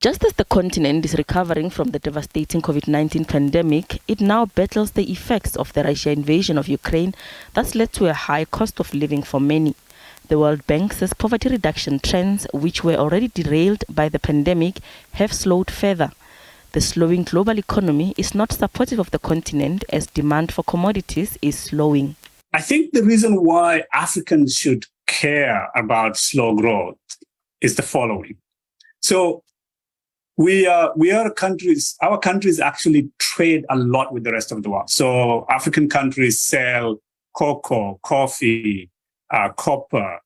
Just as the continent is recovering from the devastating COVID-19 pandemic, it now battles the effects of the Russia invasion of Ukraine that's led to a high cost of living for many. The World Bank says poverty reduction trends, which were already derailed by the pandemic, have slowed further. The slowing global economy is not supportive of the continent as demand for commodities is slowing. I think the reason why Africans should care about slow growth is the following. So our countries actually trade a lot with the rest of the world. So African countries sell cocoa, coffee, copper,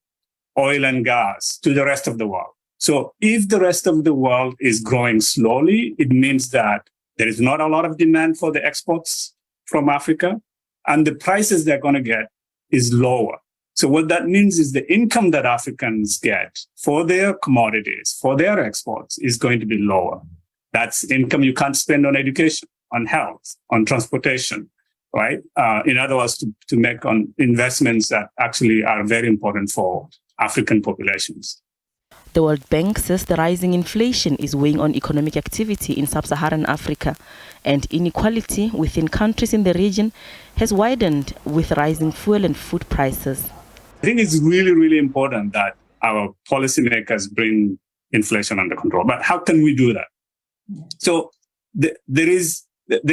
oil and gas to the rest of the world. So if the rest of the world is growing slowly, it means that there is not a lot of demand for the exports from Africa, and the prices they're going to get is lower. So what that means is the income that Africans get for their commodities, for their exports, is going to be lower. That's income you can't spend on education, on health, on transportation, right? In other words, to make on investments that actually are very important for African populations. The World Bank says the rising inflation is weighing on economic activity in Sub-Saharan Africa, and inequality within countries in the region has widened with rising fuel and food prices. I think it's really, really important that our policymakers bring inflation under control. But how can we do that? So the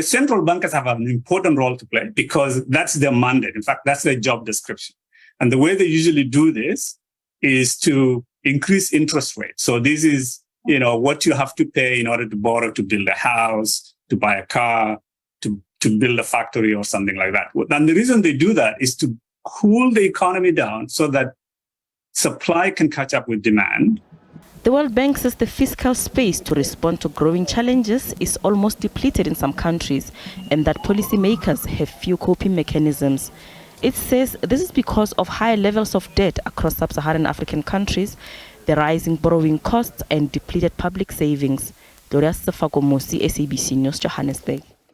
central bankers have an important role to play because that's their mandate. In fact, that's their job description. And the way they usually do this is to increase interest rates. So this is, what you have to pay in order to borrow to build a house, to buy a car, to build a factory or something like that. And the reason they do that is to cool the economy down so that supply can catch up with demand. The World Bank says the fiscal space to respond to growing challenges is almost depleted in some countries and that policymakers have few coping mechanisms. It says this is because of high levels of debt across sub-Saharan African countries, the rising borrowing costs and depleted public savings. Gloria Sefakomosi, SABC News, Johannesburg.